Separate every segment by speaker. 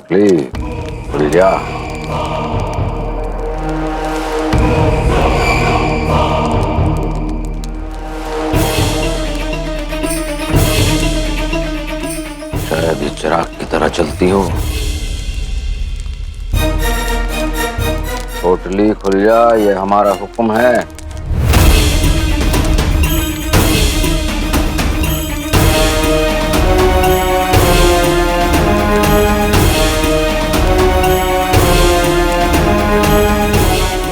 Speaker 1: नकली खुल जा। शायद इस चिराग की तरह चलती हो। पोटली खुल जा, ये हमारा हुक्म है।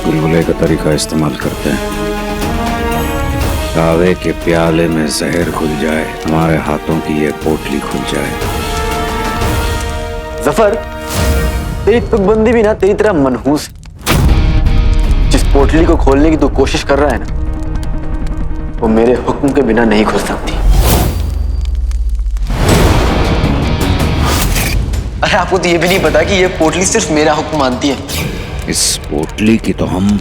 Speaker 1: गुलगुले का तरीका इस्तेमाल करते हैं। कावे के प्याले में जहर घुल जाए, हमारे हाथों की ये पोटली खुल जाए।
Speaker 2: जफर, तेरी तुकबंदी भी ना तेरी तरह मनहूस। जिस पोटली को खोलने की तू कोशिश कर रहा है ना, वो मेरे हुक्म के बिना नहीं खुल सकती। अरे आपको तो ये भी नहीं पता कि ये पोटली सिर्फ मेरा हुक्म मानती है।
Speaker 1: इस पोटली की तो हम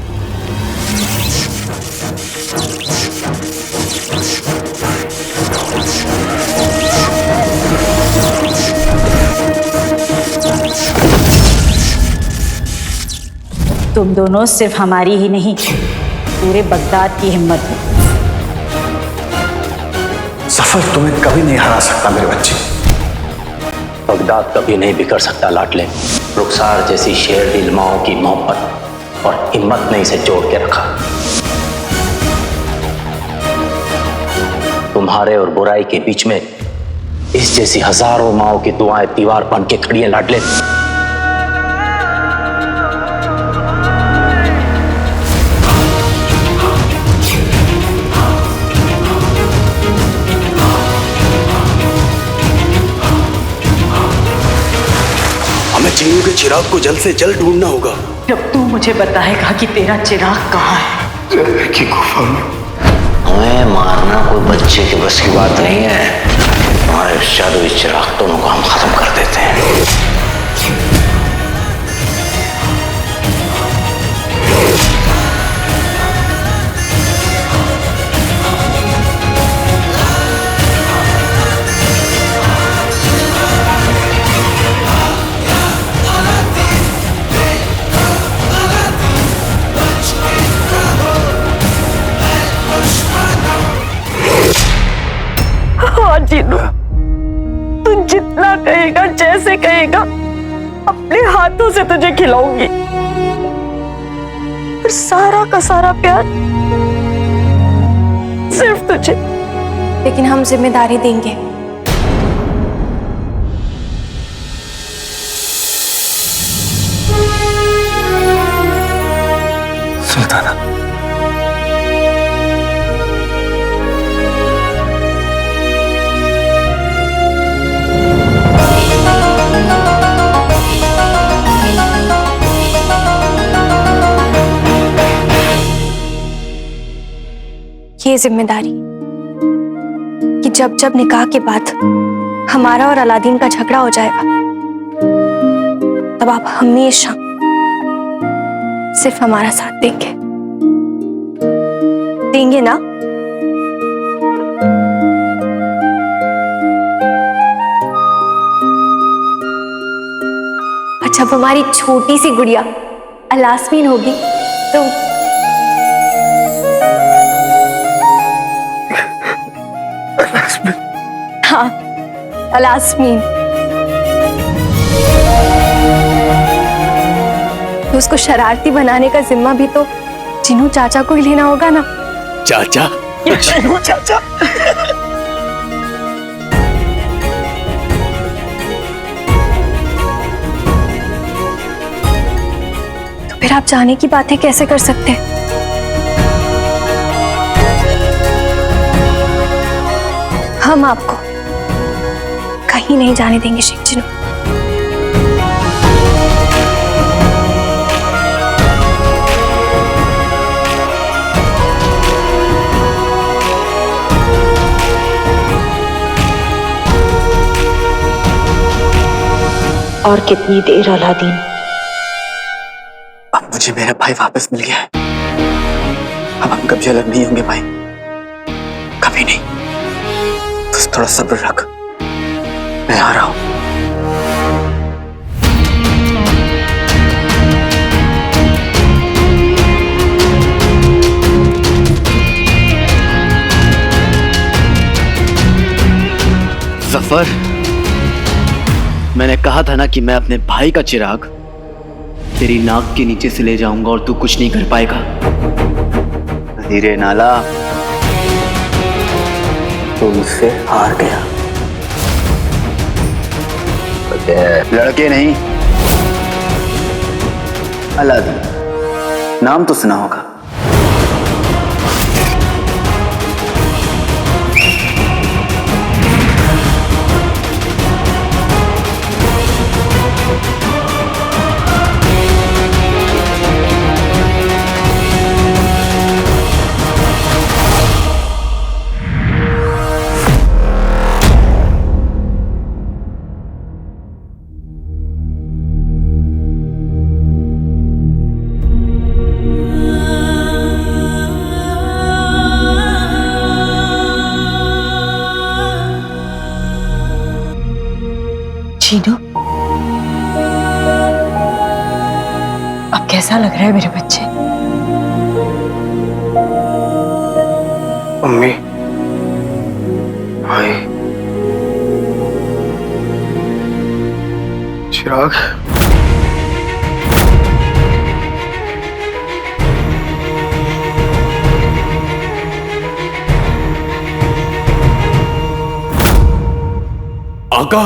Speaker 3: तुम दोनों सिर्फ हमारी ही नहीं, पूरे बगदाद की हिम्मत है।
Speaker 4: सफर तुम्हें कभी नहीं हरा सकता मेरे बच्चे।
Speaker 5: बगदाद कभी नहीं बिगड़ सकता लाडले। रुखसार जैसी शेर दिल माओ की मोहब्बत और हिम्मत ने इसे जोड़ के रखा। तुम्हारे और बुराई के बीच में इस जैसी हजारों माओ की दुआएं दीवार बन के खड़ी हैं लाडले।
Speaker 4: हमें चिन्नू के चिराग को जल्द से जल्द ढूंढना होगा।
Speaker 3: जब तू मुझे बताएगा कि तेरा चिराग कहाँ है।
Speaker 4: की गुफा में।
Speaker 5: हमें मारना कोई बच्चे के बस की बात नहीं है। हमारे जादुई चिराग दोनों को हम खत्म कर देते हैं।
Speaker 3: जिन्नू, तू जितना कहेगा, जैसे कहेगा, अपने हाथों से तुझे खिलाऊंगी। फिर सारा का सारा प्यार सिर्फ तुझे।
Speaker 6: लेकिन हम जिम्मेदारी देंगे।
Speaker 4: सुल्ताना,
Speaker 6: ये जिम्मेदारी कि जब जब निकाह के बाद हमारा और अलादीन का झगड़ा हो जाएगा, तब आप हमेशा सिर्फ हमारा साथ देंगे। देंगे ना? और जब हमारी छोटी सी गुड़िया अलास्मीन होगी तो हाँ, अलास्मीन। तो उसको शरारती बनाने का जिम्मा भी तो चिन्नू चाचा को ही लेना होगा ना।
Speaker 4: चाचा? चिन्नू चाचा?
Speaker 6: तो फिर आप जाने की बातें कैसे कर सकते हैं? हम आपको कहीं नहीं जाने देंगे शेख चिन्नू।
Speaker 3: और कितनी देर अलादीन?
Speaker 2: अब मुझे मेरा भाई वापस मिल गया है। अब हम कभी अलग नहीं होंगे भाई, कभी नहीं। बस थोड़ा सब्र रख, मैं आ रहा हूं। जाफर, मैंने कहा था ना कि मैं अपने भाई का चिराग तेरी नाक के नीचे से ले जाऊंगा और तू कुछ नहीं कर पाएगा। हीरे नाला, तू मुझसे हार गया। लड़के नहीं, अलादीन नाम तो सुना होगा।
Speaker 3: चीनू, अब कैसा लग रहा है मेरे बच्चे?
Speaker 2: मम्मी, भाई, चिराग,
Speaker 4: आका,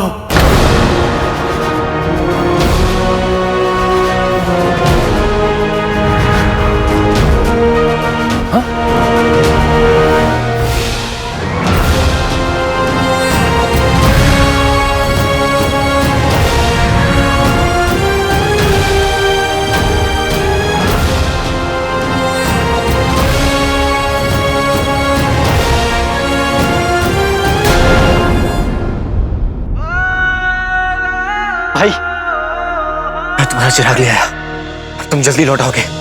Speaker 2: भाई, मैं तुम्हारा चिराग ले आया। अब तुम जल्दी लौट आओगे।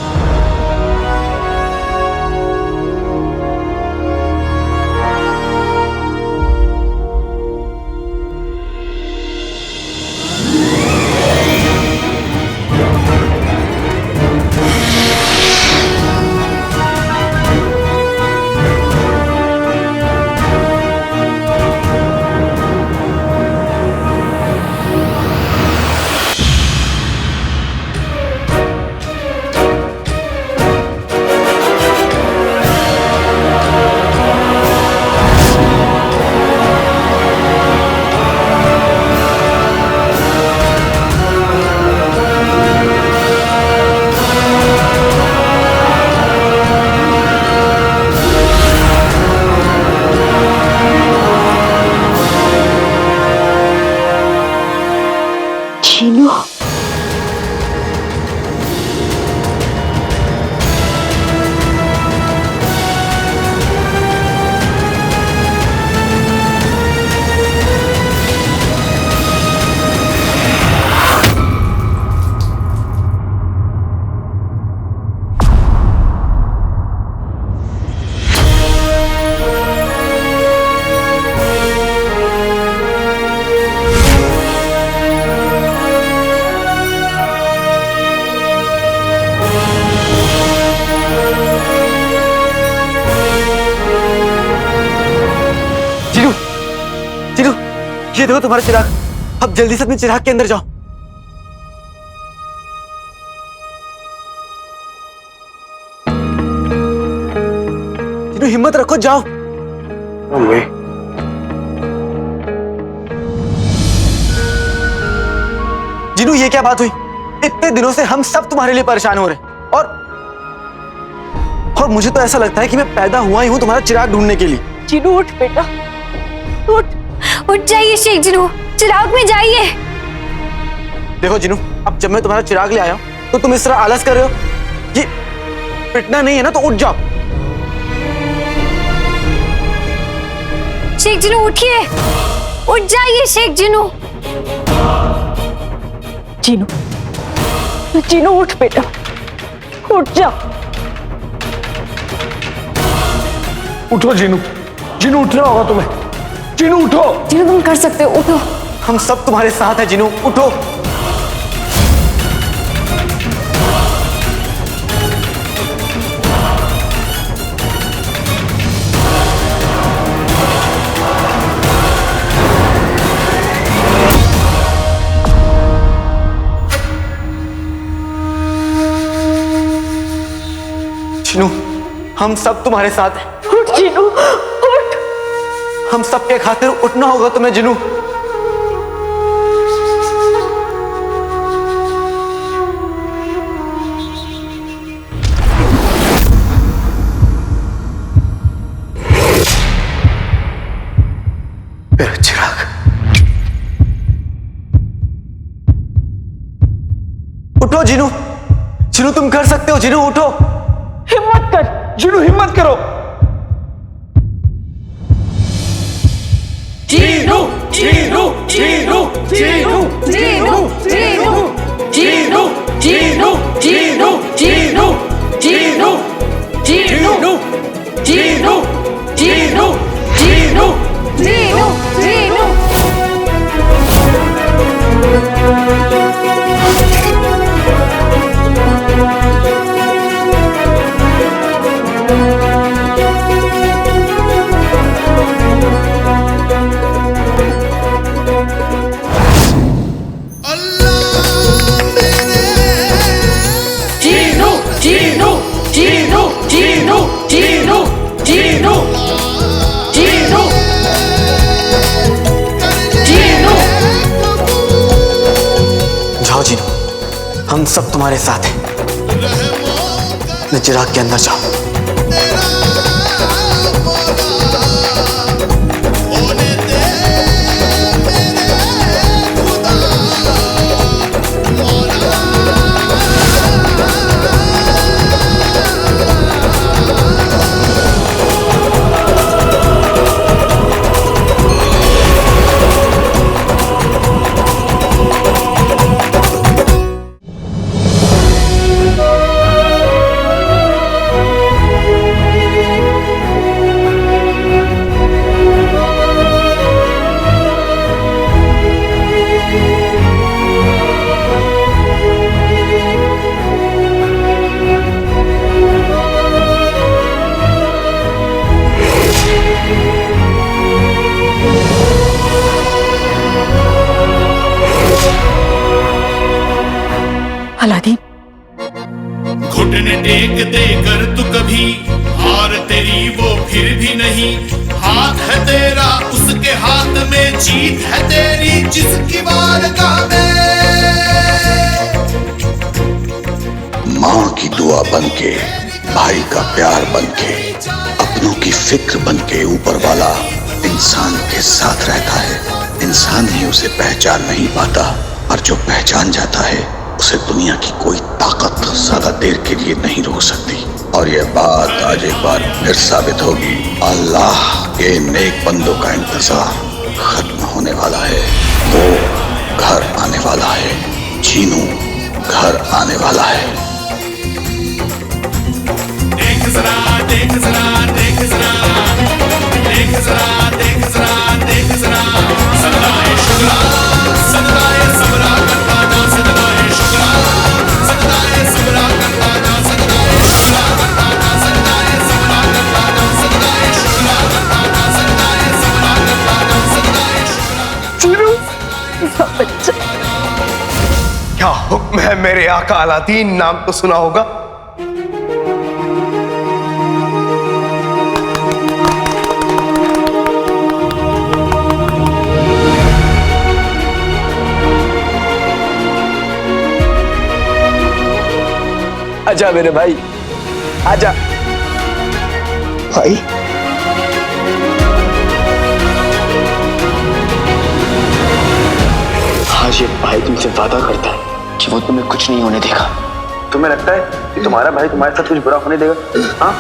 Speaker 3: चीनू,
Speaker 2: चिरू, ये देखो तुम्हारा चिराग। अब जल्दी से अपने चिराग के अंदर जाओ। चिरू, हिम्मत रखो, जाओ। मम्मी, जिनू, ये क्या बात हुई? इतने दिनों से हम सब तुम्हारे लिए परेशान हो रहे हैं और मुझे तो ऐसा लगता है कि मैं पैदा हुआ ही हूं तुम्हारा चिराग ढूंढने के लिए।
Speaker 3: चीनू उठ बेटा, उठ।
Speaker 6: उठ जाइए शेख जिनू, चिराग में जाइए।
Speaker 2: देखो जिनू, अब जब मैं तुम्हारा चिराग ले आया तो तुम इस तरह आलस कर रहे हो। ये पिटना नहीं है ना, तो उठ जाओ।
Speaker 6: शेख जिनू उठिए, उठ जाइए शेख जिनू।
Speaker 3: चीनू, चीनू उठ बेटा, उठ जा।
Speaker 4: उठो जीनू, जीनू उठना होगा तुम्हें। जीनू उठो।
Speaker 6: जिनू तुम कर सकते हो, उठो।
Speaker 2: हम सब तुम्हारे साथ हैं जिनू, उठो। जिनू, हम सब तुम्हारे साथ हैं।
Speaker 3: उठ जीनू, उठ।
Speaker 2: हम सबके खातिर उठना होगा तुम्हें जिनू। मेरा चिराग, उठो जिनू, जिनू तुम कर सकते हो। जिनू उठो,
Speaker 3: हिम्मत कर।
Speaker 4: जिनू हिम्मत करो।
Speaker 3: जीनू, जीनू, जीनू, जीनू, जीनू, जीनू, जीनू, जीनू, जीनू, जीनू, जीनू, जीनू, जीनू, जीनू, जीनू, जीनू, जीनू। जीनू, जीनू, जीनू, जीनू, जीनू, जीनू, जीनू, जीनू।
Speaker 2: जाओ जिनू, हम सब तुम्हारे साथ हैं। अपने चिराग के अंदर जाओ।
Speaker 3: अलादीन,
Speaker 7: घुटने टेक देकर तू कभी हार तेरी वो फिर भी नहीं। हाथ है तेरा उसके हाथ में, जीत है तेरी जिसकी बारगाह में।
Speaker 8: माँ की दुआ बनके, भाई का प्यार बनके, अपनों की फिक्र बनके ऊपर वाला इंसान के साथ रहता है। इंसान ही उसे पहचान नहीं पाता, और जो पहचान जाता है उसे दुनिया की कोई ताकत ज्यादा देर के लिए नहीं रोक सकती। और ये बात आज एक बार फिर साबित होगी। अल्लाह के नेक बंदों का इंतजार खत्म होने वाला है। वो घर आने वाला है। जीनू घर आने वाला है।
Speaker 7: देख जरा, देख जरा, देख जरा, देख जरा, देख जरा, देख जरा। सजदाए शुक्रा, सजदाए सबरा करता जा, सजदाए शुक्रा, सजदाए सबरा करता जा, सजदाए शुक्रा करता जा, सजदाए सबरा करता जा, सजदाए शुक्रा करता जा, सजदाए सबरा करता जा, सजदाए शुक्रा।
Speaker 3: जीनू, मेरा बच्चा।
Speaker 4: क्या हुक्म है मेरे आका अलादीन? नाम तो सुना होगा।
Speaker 2: आजा मेरे भाई, आजा
Speaker 4: भाई,
Speaker 2: आज ये भाई तुमसे वादा करता है कि वो तुम्हें कुछ नहीं होने देगा। तुम्हें लगता है कि तुम्हारा भाई तुम्हारे साथ कुछ बुरा होने देगा? हाँ,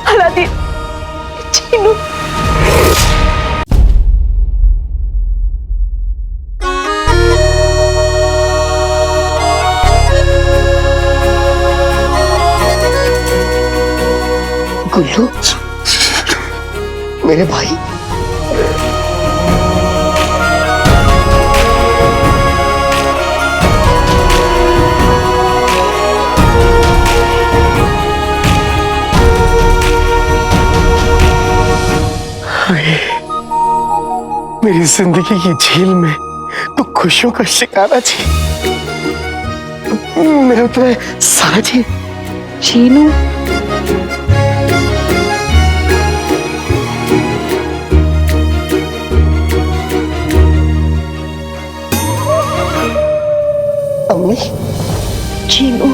Speaker 3: अलादीन, जीनू।
Speaker 4: गुल्लू, मेरे भाई, मेरी जिंदगी की झील में तो खुशियों का शिकारा थी, मेरा तो सारा जी।
Speaker 3: जीनू,
Speaker 4: अम्मी,
Speaker 3: जीनू,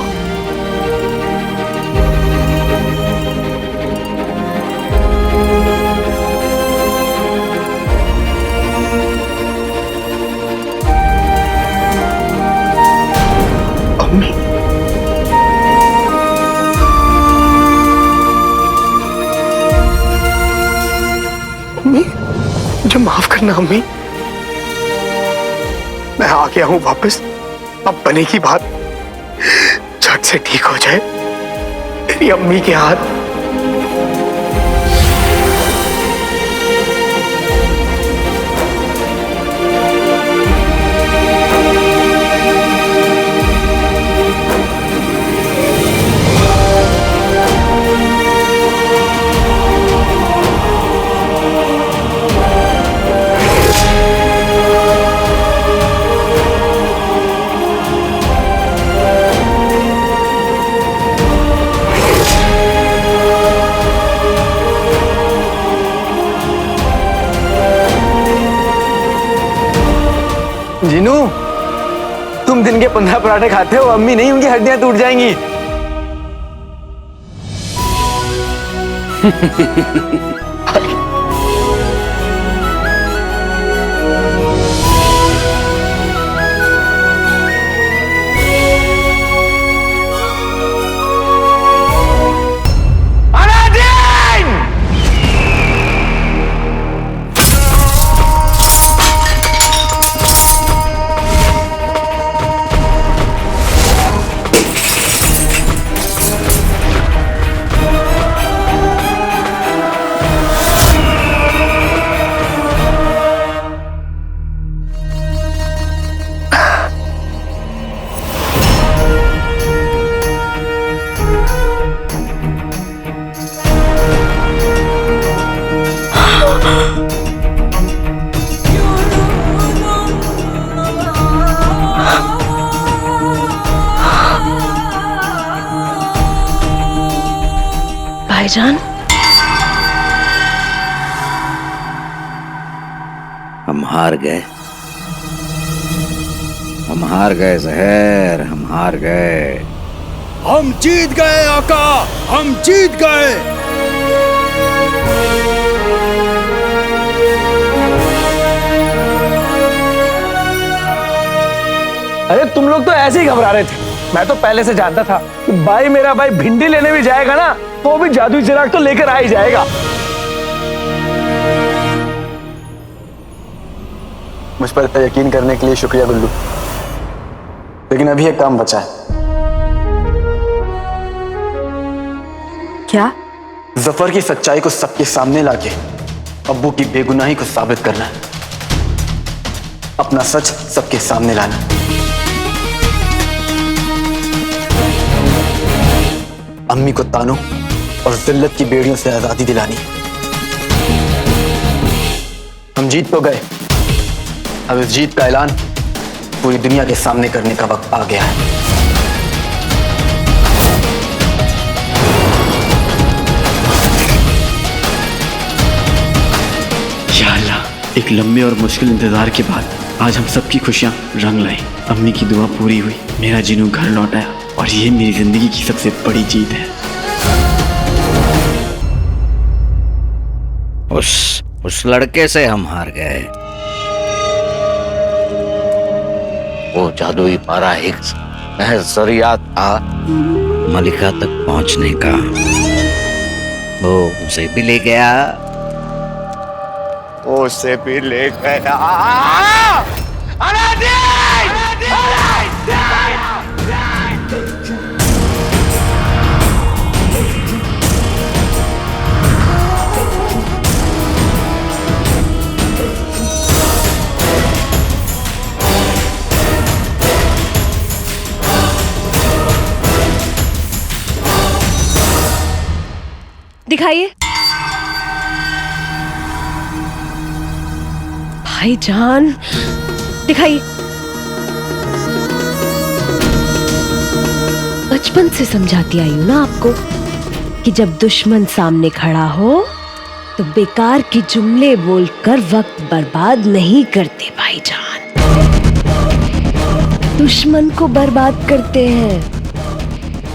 Speaker 4: अम्मी, अम्मी, मुझे माफ करना अम्मी। मैं आ गया हूं वापस। अब बनेगी बात, झट से ठीक हो जाए मेरी अम्मी के हाथ।
Speaker 2: जीनू, तुम दिन के 15 पराठे खाते हो, अम्मी नहीं, उनकी हड्डियां टूट जाएंगी।
Speaker 3: भाईजान,
Speaker 1: हम हार गए, हम हार गए जहर, हम हार गए।
Speaker 7: हम जीत गए आका, हम जीत गए।
Speaker 4: अरे तुम लोग तो ऐसे ही घबरा रहे थे। मैं तो पहले से जानता था कि भाई, मेरा भाई भिंडी लेने भी जाएगा ना, तो भी जादुई चिराग तो लेकर आ ही जाएगा।
Speaker 2: मुझ पर इतना यकीन करने के लिए शुक्रिया गुल्लू, लेकिन अभी एक काम बचा है।
Speaker 3: क्या?
Speaker 2: जफर की सच्चाई को सबके सामने लाके अब्बू की बेगुनाही को साबित करना है, अपना सच सबके सामने लाना। अम्मी को तानों और जिल्लत की बेड़ियों से आजादी दिलानी। हम जीत तो गए, अब इस जीत का ऐलान पूरी दुनिया के सामने करने का वक्त आ गया है।
Speaker 9: या अल्लाह, एक लंबे और मुश्किल इंतजार के बाद आज हम सबकी खुशियां रंग लाई। अम्मी की दुआ पूरी हुई, मेरा जीनू घर लौट आया, और ये मेरी जिंदगी की सबसे बड़ी जीत है।
Speaker 1: उस लड़के से हम हार गए। वो जादुई पारा एक महज जरिया था मलिका तक पहुंचने का। वो उसे भी ले गया,
Speaker 4: उसे भी ले गया।
Speaker 3: दिखाइए। भाईजान दिखाइए। बचपन से समझाती आई हूं ना आपको कि जब दुश्मन सामने खड़ा हो तो बेकार के जुमले बोलकर वक्त बर्बाद नहीं करते भाईजान। दुश्मन को बर्बाद करते हैं,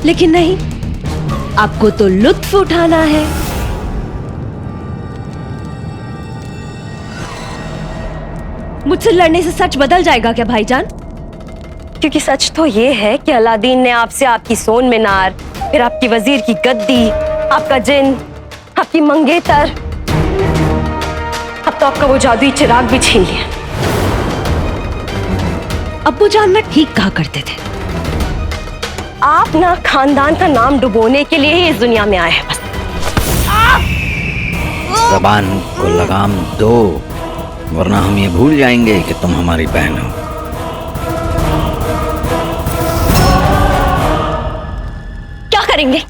Speaker 3: लेकिन नहीं, आपको तो लुत्फ उठाना है। मुझसे लड़ने से सच बदल जाएगा क्या भाईजान? क्योंकि सच तो ये है कि अलादीन ने आपसे आपकी सोन मीनार, फिर आपकी वजीर की गद्दी, आपका जिन, आपकी मंगेतर, अब तो आपका वो जादुई चिराग भी छीन लिया। अब्बू जान ना ठीक कहा करते थे, आप ना खानदान का नाम डुबोने के लिए ही इस दुनिया में आए हैं बस।
Speaker 1: जबान को लगाम दो, वरना हम ये भूल जाएंगे कि तुम हमारी बहन हो।
Speaker 3: क्या करेंगे?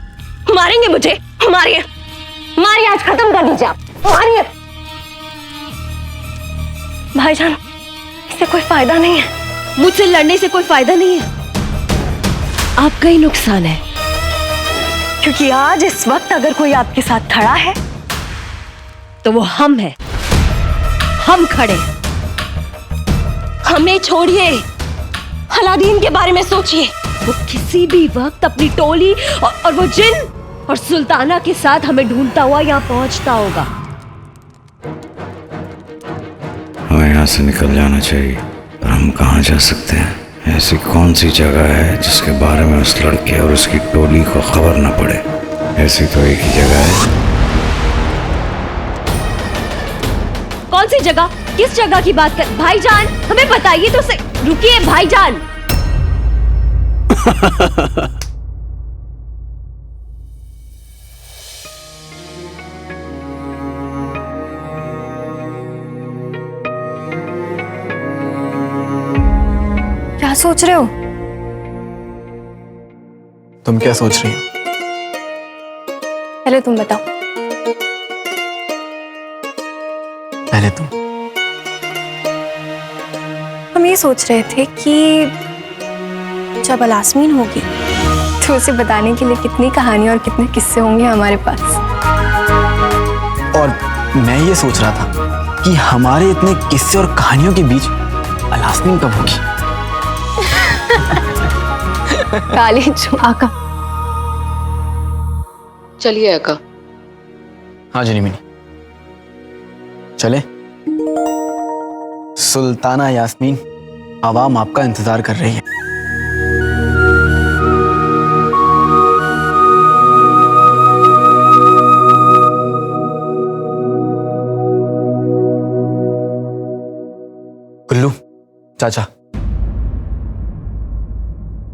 Speaker 3: मारेंगे मुझे? मारिए, मारिए, आज खत्म कर दीजिए आप, मारिए। भाईजान, इससे कोई फायदा नहीं है, मुझसे लड़ने से कोई फायदा नहीं है, आपका ही नुकसान है। क्योंकि आज इस वक्त अगर कोई आपके साथ खड़ा है तो वो हम हैं, हम खड़े। हमें छोड़िए, अलादीन के बारे में सोचिए। वो किसी भी वक्त अपनी टोली और वो जिन और सुल्ताना के साथ हमें ढूंढता हुआ यहाँ पहुंचता होगा।
Speaker 1: हमें यहाँ से निकल जाना चाहिए, पर हम कहाँ जा सकते हैं? ऐसी कौन सी जगह है जिसके बारे में उस लड़के और उसकी टोली को खबर न पड़े? ऐसी तो एक ही जगह है।
Speaker 3: कौन सी जगह? किस जगह की बात कर? भाईजान, हमें बताइए तो सही। रुकिए भाईजान।
Speaker 6: क्या सोच रहे हो?
Speaker 2: तुम क्या सोच रही हो?
Speaker 6: पहले तुम बताओ।
Speaker 2: पहले तुम।
Speaker 6: हम ये सोच रहे थे कि जब अलास्मीन होगी तो उसे बताने के लिए कितनी कहानियां और कितने किस्से होंगे हमारे पास।
Speaker 2: और मैं ये सोच रहा था कि हमारे इतने किस्से और कहानियों के बीच अलास्मीन कब होगी?
Speaker 6: काली आका।
Speaker 10: चलिए आका।
Speaker 2: हाँ जिनी चले। सुल्ताना यास्मीन, आवाम आपका इंतजार कर रही है। कुल्लू चाचा,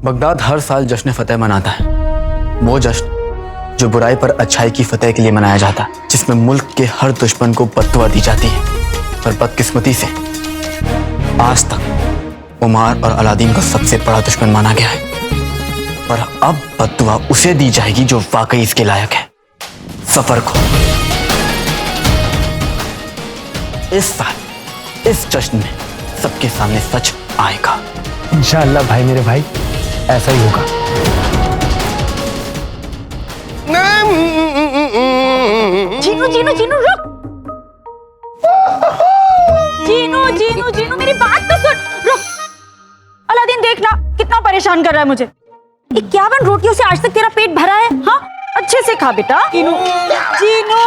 Speaker 2: बगदाद हर साल जश्न फतेह मनाता है। वो जश्न जो बुराई पर अच्छाई की फतेह के लिए मनाया जाता है, जिसमें मुल्क के हर दुश्मन को बद्दुआ दी जाती है। पर बदकिस्मती से आज तक उमार और अलादीन को सबसे बड़ा दुश्मन माना गया है। पर अब बद्दुआ उसे दी जाएगी जो वाकई इसके लायक है, सफर को। इस साल इस जश्न में सबके सामने सच आएगा।
Speaker 4: इंशाअल्लाह भाई, मेरे भाई, ऐसा ही होगा।
Speaker 3: जीनू जीनू जीनू रुक। जीनू जीनू जीनू मेरी बात तो सुन, रुक। अलादीन देखना कितना परेशान कर रहा है मुझे। 51 रोटियों से आज तक तेरा पेट भरा है? हाँ, अच्छे से खा बेटा। जीनू जीनू।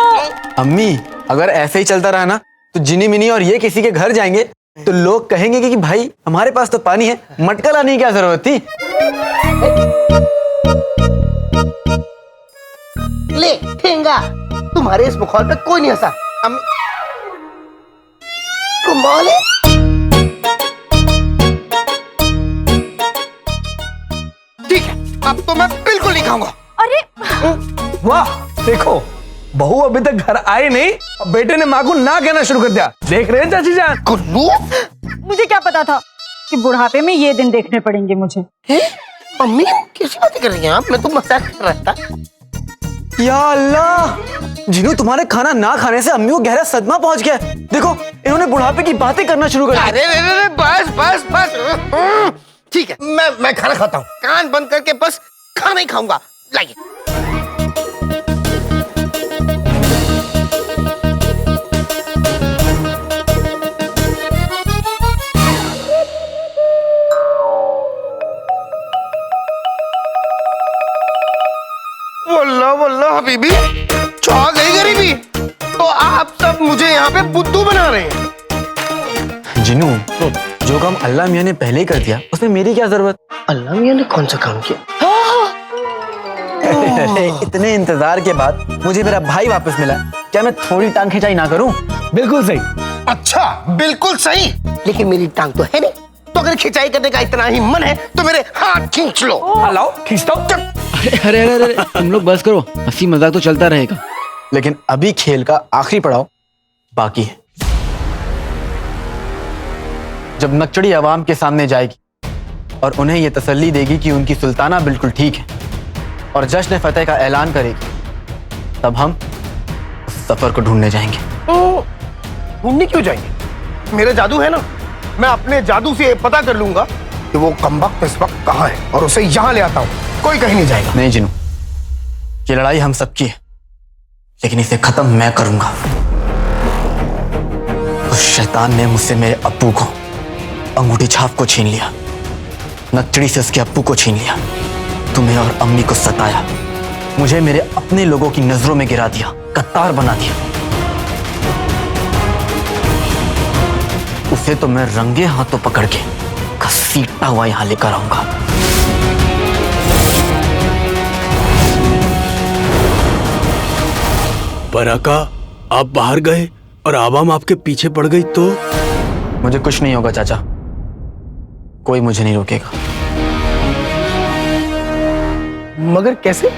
Speaker 2: अम्मी, अगर ऐसे ही चलता रहा ना तो जिनी मिनी और ये किसी के घर जाएंगे तो लोग कहेंगे कि भाई हमारे पास तो पानी है, मटका लाने की क्या जरूरत थी?
Speaker 11: ले ठेंगा, तुम्हारे इस मुखौल पे कोई नहीं हंसा। कमाल है। ठीक है, अब तो मैं बिल्कुल नहीं खाऊंगा।
Speaker 3: अरे
Speaker 4: वाह, देखो बहू अभी तक घर आई नहीं और बेटे ने माँ को ना कहना शुरू कर दिया। देख रहे हैं चाची जान?
Speaker 11: कुल्लू,
Speaker 3: मुझे क्या पता था कि बुढ़ापे में ये दिन देखने पड़ेंगे मुझे।
Speaker 11: मम्मी कैसी बातें कर रही हैं आप? मैं तो मजाक कर रहा था।
Speaker 2: या अल्लाह, जिनू तुम्हारे खाना ना खाने से अम्मी को गहरा सदमा पहुंच गया है। देखो इन्होंने बुढ़ापे की बातें करना शुरू कर दी।
Speaker 11: अरे बस बस बस, ठीक है, मैं खाना खाता हूँ, कान बंद करके बस खाना ही खाऊंगा। लाइए। वल्लाह वल्लाह हबीबी, छा गई गरीबी। तो आप सब मुझे यहाँ पे बुद्धू बना रहे हैं।
Speaker 2: जिनू, जो काम अल्लाह मियां ने पहले ही कर दिया उसमें मेरी क्या जरूरत?
Speaker 11: अल्लाह मियां ने कौन सा काम किया?
Speaker 2: इतने इंतजार के बाद मुझे मेरा भाई वापस मिला, क्या मैं थोड़ी टांग खिंचाई ना करूं?
Speaker 4: बिल्कुल सही।
Speaker 11: अच्छा, बिल्कुल सही, लेकिन मेरी टांग तो है नहीं, तो अगर खिंचाई करने का इतना ही मन है तो मेरे हाथ खींच लो।
Speaker 4: लाओ, खींचता हूं।
Speaker 9: अरे अरे अरे, तुम लोग बस करो, हंसी मजाक तो चलता रहेगा।
Speaker 2: लेकिन अभी खेल का आखिरी पड़ाव बाकी है। जब नकचड़ी अवाम के सामने जाएगी और उन्हें यह तसल्ली देगी कि उनकी सुल्ताना बिल्कुल ठीक है और जश्न फतेह का ऐलान करेगी, तब हम उस सफर को ढूंढने जाएंगे।
Speaker 11: ढूंढने क्यों जाएंगे? मेरा जादू है ना, मैं अपने जादू से पता कर लूंगा कि वो कमबख्त इस वक्त कहाँ है और उसे यहाँ ले आता हूँ। कोई कहीं नहीं जाएगा।
Speaker 2: नहीं जिनू, ये लड़ाई हम सबकी है, लेकिन इसे खत्म मैं करूंगा। उस शैतान ने मुझसे मेरे अप्पू को, अंगूठी छाप को छीन लिया, नकचड़ी से उसके अप्पू को छीन लिया, तुम्हें और अम्मी को सताया, मुझे मेरे अपने लोगों की नजरों में गिरा दिया, कत्तार बना दिया। उसे तो मैं रंगे हाथों पकड़ के घसीटता हुआ यहां लेकर आऊंगा।
Speaker 10: पर आका, आप बाहर गए और आवाम आपके पीछे पड़ गई तो?
Speaker 2: मुझे कुछ नहीं होगा चाचा, कोई मुझे नहीं रोकेगा।
Speaker 11: मगर कैसे?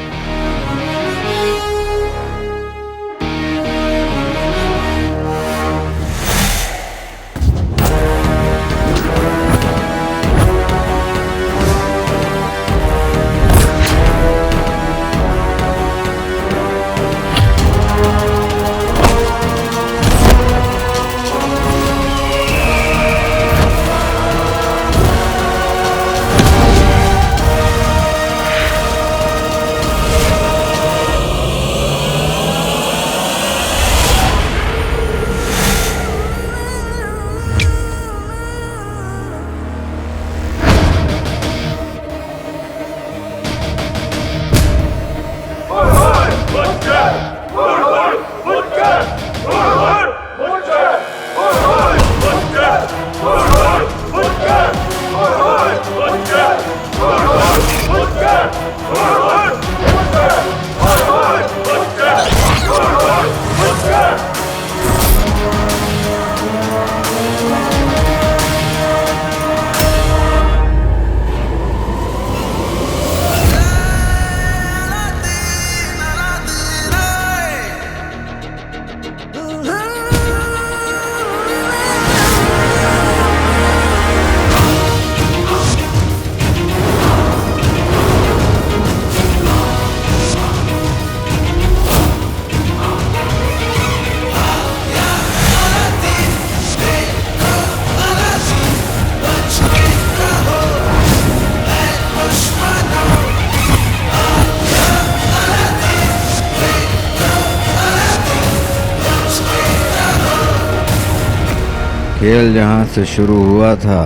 Speaker 1: खेल जहां से शुरू हुआ था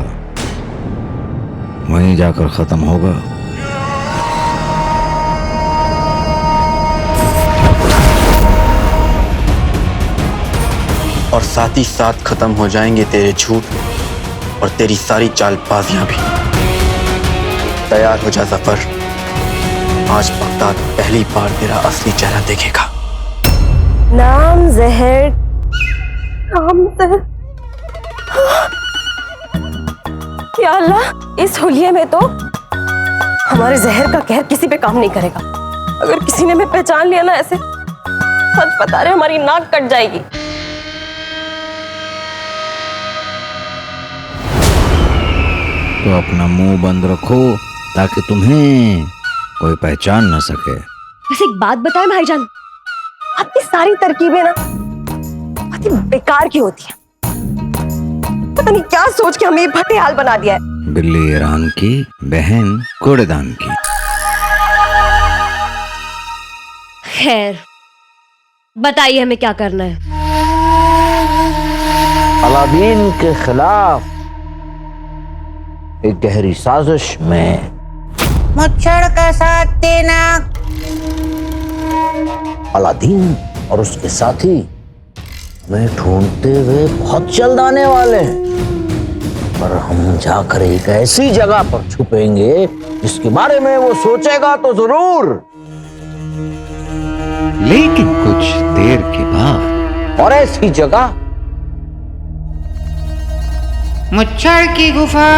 Speaker 1: वहीं जाकर खत्म होगा।
Speaker 2: और साथ ही साथ खत्म हो जाएंगे तेरे झूठ और तेरी सारी चालबाजियां भी। तैयार हो जा जफर, आज बगदाद पहली बार तेरा असली चेहरा देखेगा।
Speaker 3: नाम जहर, नाम जहर। या अल्लाह, इस हुलिये में तो हमारे जहर का कहर किसी पे काम नहीं करेगा। अगर किसी ने हमें पहचान लिया ना ऐसे, सच बता रहे हमारी नाक कट जाएगी।
Speaker 1: तो अपना मुंह बंद रखो ताकि तुम्हें कोई पहचान ना सके।
Speaker 3: बस एक बात बताएं भाईजान,
Speaker 6: आपकी सारी तरकीबें ना बहुत ही बेकार की होती हैं। पता नहीं क्या सोच के हमें ये भट्टे हाल बना दिया है।
Speaker 1: बिल्ली ईरान की, बहन कूड़ेदान की।
Speaker 3: खैर बताइए हमें क्या करना है।
Speaker 12: अलादीन के खिलाफ एक गहरी साजिश में
Speaker 13: मुच्छड़ का साथ देना।
Speaker 12: अलादीन और उसके साथी हमें ढूंढते हुए बहुत जल्द आने वाले हैं, पर हम जाकर एक ऐसी जगह पर छुपेंगे जिसके बारे में वो सोचेगा तो जरूर,
Speaker 1: लेकिन कुछ देर के बाद।
Speaker 12: और ऐसी जगह
Speaker 13: मुच्छड़ की गुफा।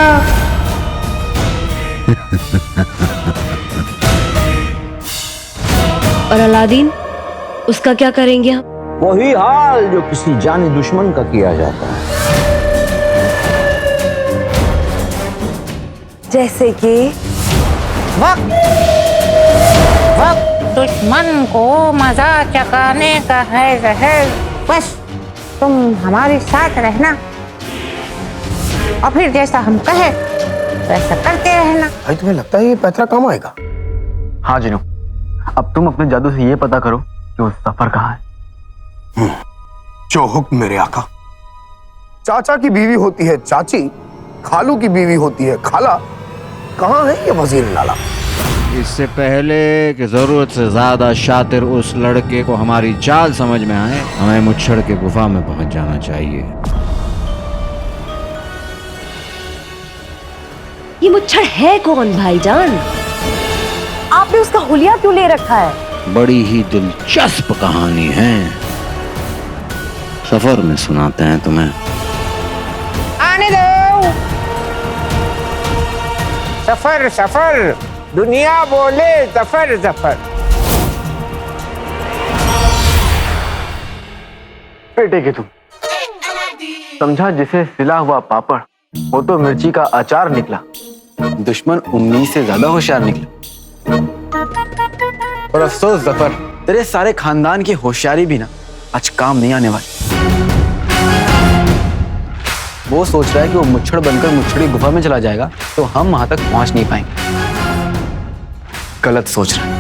Speaker 3: और अलादीन, उसका क्या करेंगे हम?
Speaker 12: वही हाल जो किसी जानी दुश्मन का किया जाता है।
Speaker 6: जैसे कि
Speaker 13: वक्त दुश्मन को मजा चकाने का है जहर। बस तुम हमारे साथ रहना और फिर जैसा हम कहे वैसा करते रहना।
Speaker 11: भाई तुम्हें लगता है ये पैतरा काम आएगा?
Speaker 2: हाँ जिनू, अब तुम अपने जादू से ये पता करो कि वो सफर कहाँ है।
Speaker 11: जो हुक्म मेरे आका। चाचा की बीवी होती है चाची, खालू की बीवी होती है खाला। कहाँ है ये वजीर लाला?
Speaker 1: इससे पहले कि जरूरत से ज्यादा शातिर उस लड़के को हमारी चाल समझ में आए, हमें मुच्छड़ के गुफा में पहुंच जाना चाहिए।
Speaker 3: ये मुच्छड़ है कौन भाईजान?
Speaker 6: आपने उसका हुलिया क्यों ले रखा है?
Speaker 1: बड़ी ही दिलचस्प कहानी है, सफर में सुनाते हैं तुम्हें।
Speaker 13: आने दो। सफर सफर, दुनिया बोले सफर सफर।
Speaker 2: बेटे के तुम समझा जिसे सिला हुआ पापड़ वो तो मिर्ची का अचार निकला। दुश्मन उम्मीद से ज्यादा होशियार निकला। और अफसोस जफर, तेरे सारे खानदान की होशियारी भी ना आज काम नहीं आने वाली। वो सोच रहा है कि वो मुच्छड़ बनकर मुच्छड़ी गुफा में चला जाएगा तो हम वहां तक पहुंच नहीं पाएंगे। गलत सोच रहा है।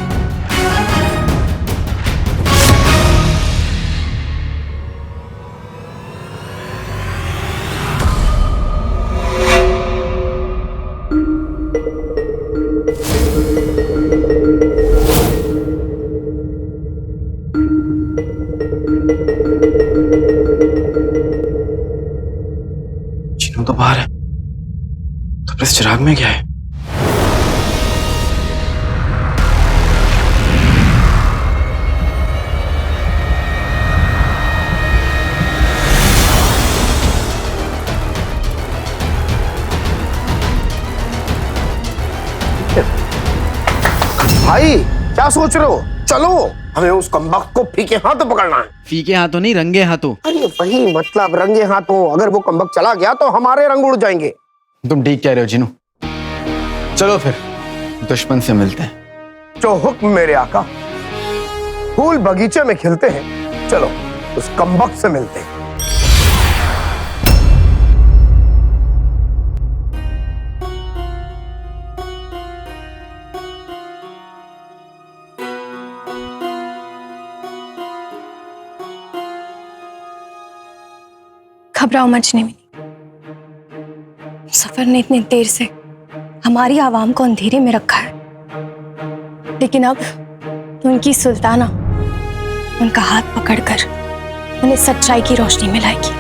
Speaker 2: चिन्नू तो बाहर है, तो फिर इस चिराग में क्या है?
Speaker 11: भाई क्या सोच रहे हो? चलो, हमें उस कमबख्त को फीके हाथों पकड़ना है।
Speaker 2: फीके हाथों नहीं, रंगे हाथों।
Speaker 11: अरे वही मतलब, रंगे हाथों। अगर वो कमबख्त चला गया तो हमारे रंग उड़ जाएंगे।
Speaker 2: तुम ठीक कह रहे हो जिनू। चलो फिर दुश्मन से मिलते हैं।
Speaker 11: जो हुक्म मेरे आका। फूल बगीचे में खिलते हैं, चलो उस कमबख्त से मिलते हैं।
Speaker 6: घबराओ मत जिनेमी। सफर ने इतनी देर से हमारी आवाम को अंधेरे में रखा है, लेकिन अब उनकी सुल्ताना उनका हाथ पकड़कर उन्हें सच्चाई की रोशनी में लाएगी।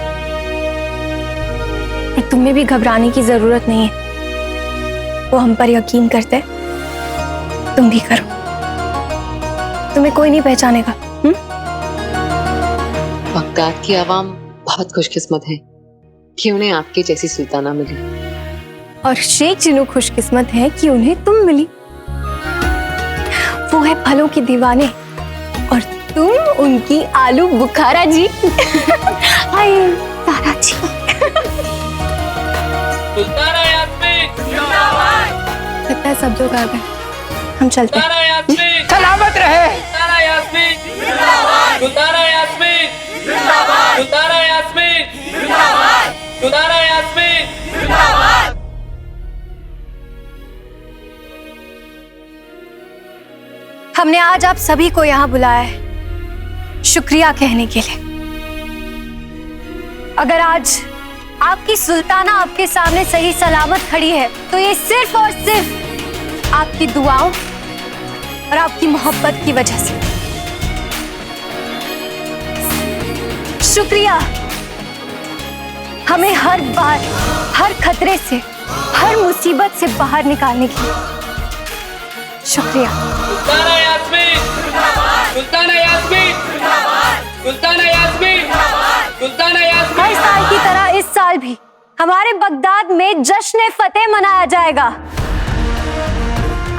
Speaker 6: और तुम्हें भी घबराने की जरूरत नहीं है। वो हम पर यकीन करते, तुम भी करो। तुम्हें कोई नहीं पहचानेगा।
Speaker 14: बगदाद की आवाम बहुत खुशकिस्मत है कि उन्हें आपके जैसी सुल्ताना मिली।
Speaker 6: और शेख जिन्नू खुशकिस्मत है कि उन्हें तुम मिली। वो है फलों की दीवाने और तुम उनकी आलू बुखारा जी। हाय तारा जी। लगता है सब लोग आ गए, हम चलते हैं।
Speaker 13: सलामत रहे।
Speaker 4: रहे।
Speaker 15: सुल्ताना यास्मीन जिंदाबाद, सुल्ताना यास्मीन जिंदाबाद, सुल्ताना यास्मीन जिंदाबाद, सुल्ताना यास्मीन जिंदाबाद।
Speaker 6: हमने आज आप सभी को यहाँ बुलाया है शुक्रिया कहने के लिए। अगर आज आपकी सुल्ताना आपके सामने सही सलामत खड़ी है तो ये सिर्फ और सिर्फ आपकी दुआओं और आपकी मोहब्बत की वजह से। शुक्रिया हमें हर बार हर खतरे से हर मुसीबत से बाहर निकालने के लिए। शुक्रिया।
Speaker 15: सुल्ताना यास्मीन जिंदाबाद, सुल्ताना यास्मीन जिंदाबाद, सुल्ताना यास्मीन जिंदाबाद, सुल्ताना यास्मीन।
Speaker 6: हर साल की तरह इस साल भी हमारे बगदाद में जश्न फतेह मनाया जाएगा।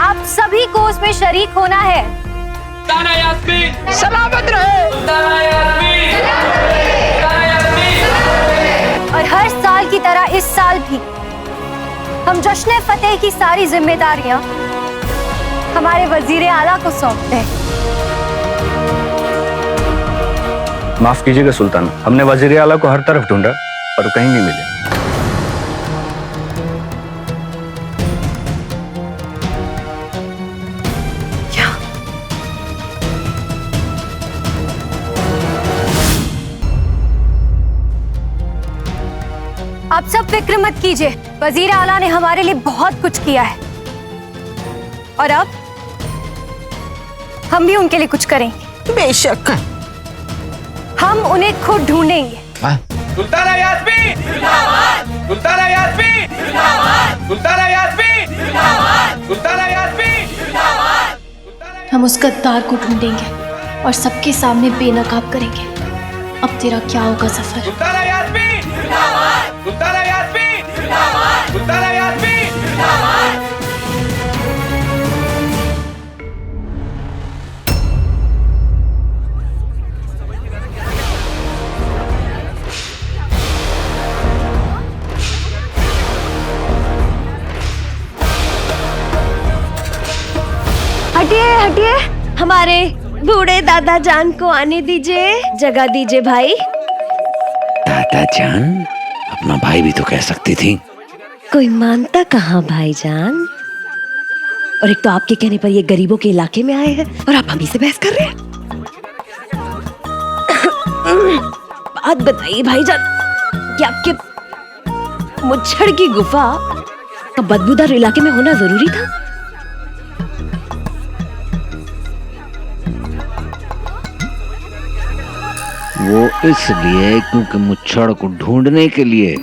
Speaker 6: आप सभी को उसमें शरीक होना है।
Speaker 15: सुल्ताना यास्मीन
Speaker 4: सलामत रहे।
Speaker 15: सुल्ताना यास्मीन, सुल्ताना यास्मीन।
Speaker 6: और हर साल की तरह इस साल भी हम जश्न फतेह की सारी जिम्मेदारियां हमारे वजीर आला को सौंपते हैं।
Speaker 4: माफ कीजिएगा सुल्तान, हमने वजीर आला को हर तरफ ढूंढा पर कहीं नहीं मिले।
Speaker 6: क्या? आप सब फिक्र मत कीजिए, वजीर आला ने हमारे लिए बहुत कुछ किया है और अब हम भी उनके लिए कुछ करेंगे।
Speaker 13: बेशक
Speaker 6: हम उन्हें खुद ढूंढेंगे।
Speaker 15: सुल्ताना यास्मीन जिंदाबाद, सुल्ताना यास्मीन जिंदाबाद, सुल्ताना यास्मीन जिंदाबाद, सुल्ताना यास्मीन जिंदाबाद।
Speaker 16: हम उस गद्दार को ढूंढेंगे और सबके सामने बेनकाब करेंगे। अब तेरा क्या होगा सफर।
Speaker 15: सुल्ताना यास्मीन जिंदाबाद, सुल्ताना यास्मीन जिंदाबाद, सुल्ताना यास्मीन जिंदाबाद।
Speaker 3: हटिए हटिए, हमारे बूढ़े दादा जान को आने दीजिए, जगह दीजिए भाई।
Speaker 1: दादा जान अपना भाई भी तो कह सकती थी।
Speaker 3: कोई मानता कहाँ भाईजान। और एक तो आपके कहने पर ये गरीबों के इलाके में आए हैं और आप हम ही से बहस कर रहे हैं। बात बताइए भाईजान कि आपके मुच्छड़ की गुफा का बदबूदार इलाके में होना जरूरी था?
Speaker 12: वो इसलिए क्योंकि मुच्छड़ को ढूंढने के लिए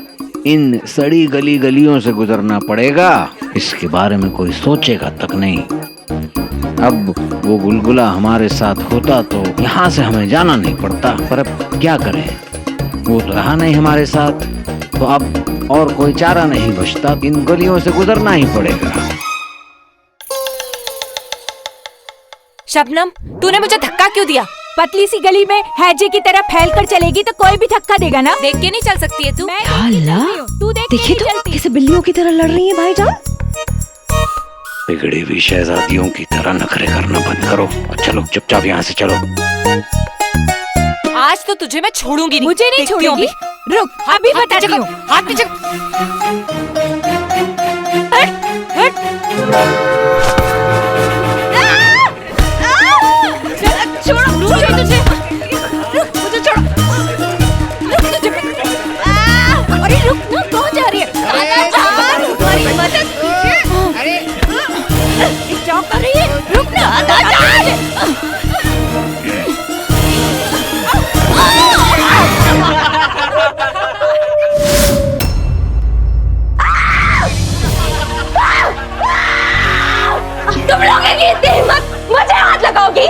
Speaker 12: इन सड़ी गली गलियों से गुजरना पड़ेगा। इसके बारे में कोई सोचेगा तक नहीं। अब वो गुलगुला हमारे साथ होता तो यहाँ से हमें जाना नहीं पड़ता, पर अब क्या करें, वो तो रहा नहीं हमारे साथ, तो अब और कोई चारा नहीं बचता, इन गलियों से गुजरना ही पड़ेगा।
Speaker 17: शबनम, तूने मुझे धक्का क्यों दिया? पतली सी गली में हैजे की तरह फैल कर चलेगी तो कोई भी धक्का देगा ना। देख के नहीं चल सकती है तू?
Speaker 3: तू देखिए तो कैसे बिल्लियों की तरह लड़ रही है भाईजान।
Speaker 1: बिगड़ी हुई शहजादियों की तरह नखरे करना बंद करो और चलो चुपचाप यहाँ से चलो।
Speaker 17: आज तो तुझे मैं छोड़ूंगी नहीं। मुझे नहीं छोड़ूंगी। रुक, अभी बताती हूँ। हाथ पीछे। छोड़ो मुझे, तुझे रुक, मुझे छोड़ो, रुक तुझे। अरे रुक ना, कहाँ जा रही है? तुम्हारी मदद। अरे क्या कर रही है? रुक ना,
Speaker 3: तुम लोगों की इतनी हिम्मत, मुझे हाथ लगाओगी?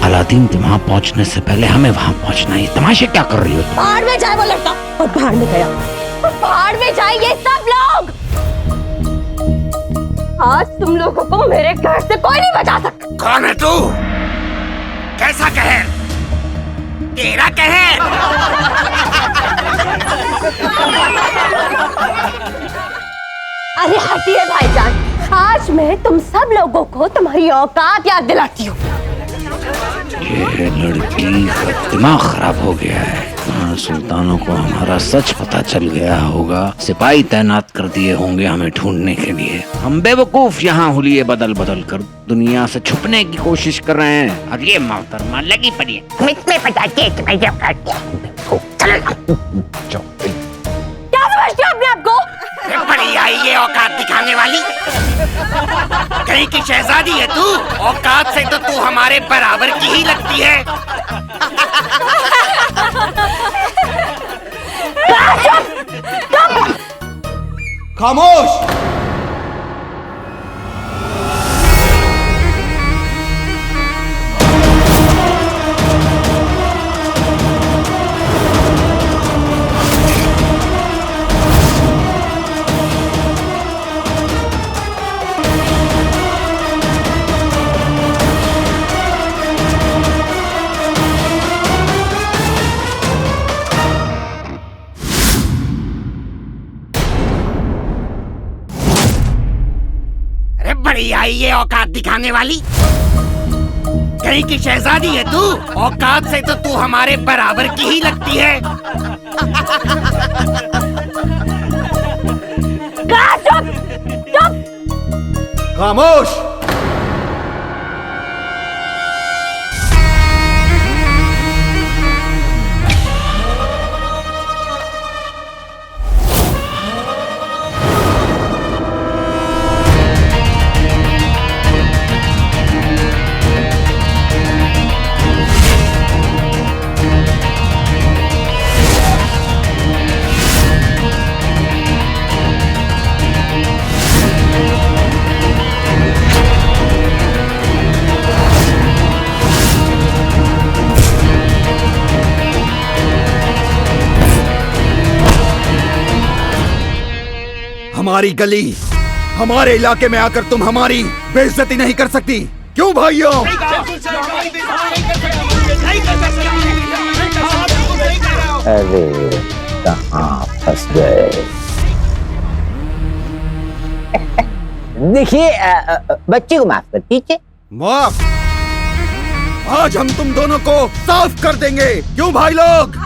Speaker 12: अलादीन के वहाँ पहुँचने से पहले हमें वहाँ पहुँचना है। तमाशे क्या कर रही हो तुम?
Speaker 3: पहाड़ में जाए वो लड़का और पहाड़ में गया, और पहाड़ में जाए ये सब लोग। आज तुम लोगों को मेरे घर से कोई नहीं बचा सकता।
Speaker 7: कौन है तू? कैसा कहर? तेरा कहर?
Speaker 3: अरे हटिए भाईजान, आज मैं तुम सब लोगों को तुम्हारी औकात याद दिलाती हूँ।
Speaker 12: ये लड़की का दिमाग खराब हो गया है। हाँ, सुल्तानों को हमारा सच पता चल गया होगा, सिपाही तैनात कर दिए होंगे हमें ढूंढने के लिए। हम बेवकूफ यहाँ हुलिये बदल बदल कर दुनिया से छुपने की कोशिश कर रहे हैं और ये मोहतरमा लगी पड़ी है।
Speaker 3: क्या समझते हो अपने आप को?
Speaker 18: बड़ी आई ये औकात दिखाने वाली, कहीं की शहजादी है तू? औकात से तो तू हमारे बराबर की ही लगती है।
Speaker 11: खामोश।
Speaker 18: बड़ी आई ये औकात दिखाने वाली, कहीं की शहजादी है तू? औकात से तो तू हमारे बराबर की ही लगती है।
Speaker 11: खामोश।
Speaker 19: हमारी गली, हमारे इलाके में आकर तुम हमारी बेइज्जती नहीं कर सकती, क्यों भाइयों?
Speaker 12: अरे कहाँ फंस गए? देखिए बच्चे को माफ कर दीजिए।
Speaker 19: माफ? आज हम तुम दोनों को साफ कर देंगे, क्यों भाई लोग?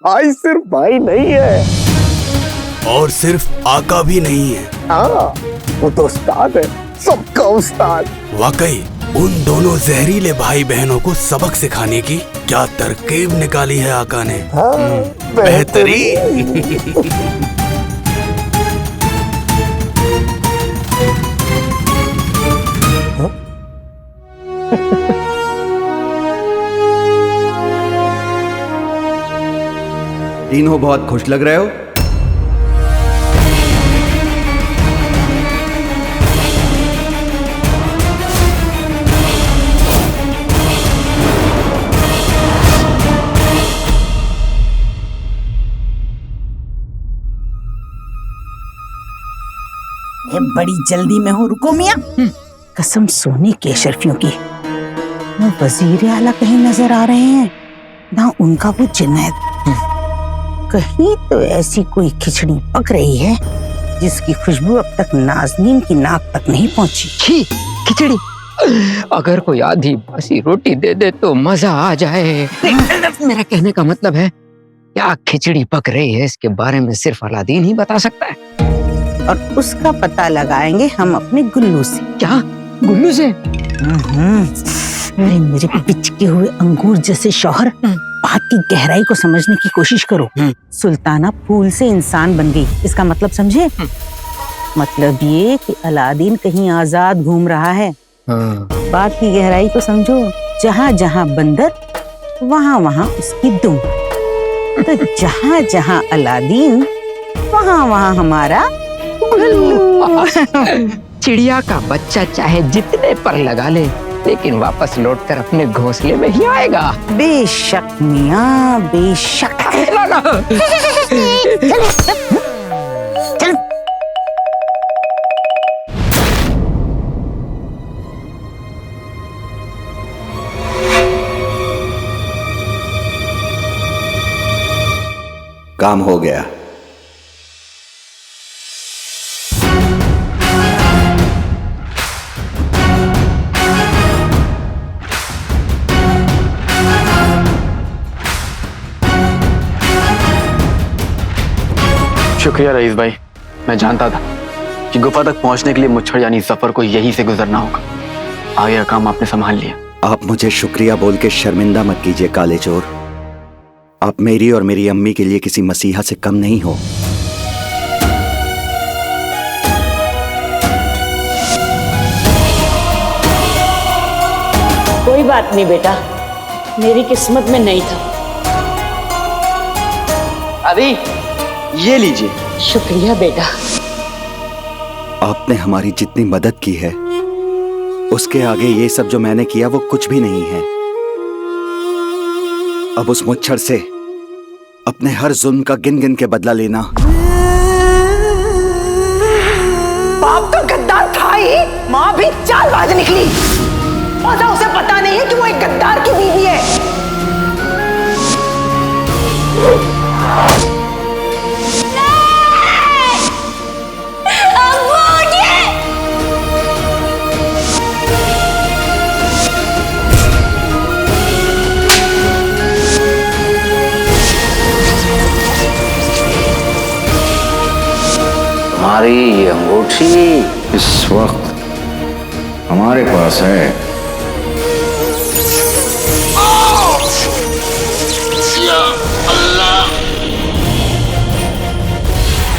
Speaker 11: भाई सिर्फ भाई नहीं है,
Speaker 10: और सिर्फ आका भी नहीं है।
Speaker 11: हाँ, वो तो उस्ताद है, सबका उस्ताद।
Speaker 10: वाकई उन दोनों जहरीले भाई बहनों को सबक सिखाने की क्या तरकीब निकाली है आका ने। बेहतरीन।
Speaker 19: तीनों बहुत खुश लग रहे हो।
Speaker 13: ये बड़ी जल्दी में हूँ, रुको मियाँ। कसम सोने के शर्फियों की, ना वजीर आला कहीं नजर आ रहे हैं, ना उनका वो जुनैद। कहीं तो ऐसी कोई खिचड़ी पक रही है जिसकी खुशबू अब तक नाज़नीन की नाक तक नहीं पहुंची।
Speaker 20: छी, खिचड़ी। अगर कोई आधी बासी रोटी दे दे तो मजा आ जाए। मेरा कहने का मतलब है क्या खिचड़ी पक रही है इसके बारे में सिर्फ अलादीन ही बता सकता है।
Speaker 13: और उसका पता लगाएंगे हम अपने गुल्लू से।
Speaker 20: क्या? गुल्लू से?
Speaker 13: अरे मेरे पिचके हुए अंगूर जैसे शौहर, बात की गहराई को समझने की कोशिश करो। सुल्ताना फूल से इंसान बन गई, इसका मतलब समझे? मतलब ये कि अलादीन कहीं आजाद घूम रहा है। बात की गहराई को समझो। जहाँ जहाँ बंदर, वहाँ वहाँ उसकी दुम। तो जहाँ जहाँ अलादीन, वहाँ वहाँ हमारा गुल्लू।
Speaker 20: चिड़िया का बच्चा चाहे जितने पर लगा ले, लेकिन वापस लौटकर अपने घोंसले में ही आएगा।
Speaker 13: बेशक मियाँ, बेशक। चल।
Speaker 19: काम हो गया।
Speaker 2: शुक्रिया रईस भाई। मैं जानता था कि गुफा तक पहुंचने के लिए मुच्छड़ यानी सफर को यहीं से गुजरना होगा। आगे का काम आपने संभाल लिया।
Speaker 19: आप मुझे शुक्रिया बोल के शर्मिंदा मत कीजिए काले चोर। आप मेरी और मेरी अम्मी के लिए किसी मसीहा से कम नहीं हो।
Speaker 21: कोई बात नहीं बेटा, मेरी किस्मत में नहीं था।
Speaker 9: अभी ये लीजिए।
Speaker 21: शुक्रिया बेटा।
Speaker 19: आपने हमारी जितनी मदद की है, उसके आगे ये सब जो मैंने किया वो कुछ भी नहीं है। अब उस मुच्छर से अपने हर जुल्म का गिन गिन के बदला लेना।
Speaker 13: बाप तो गद्दार था ही, माँ भी चालबाज निकली। ऐसा उसे पता नहीं है कि वो एक गद्दार की बीवी है।
Speaker 12: तुम्हारी ये अंगूठी
Speaker 1: इस वक्त हमारे पास है।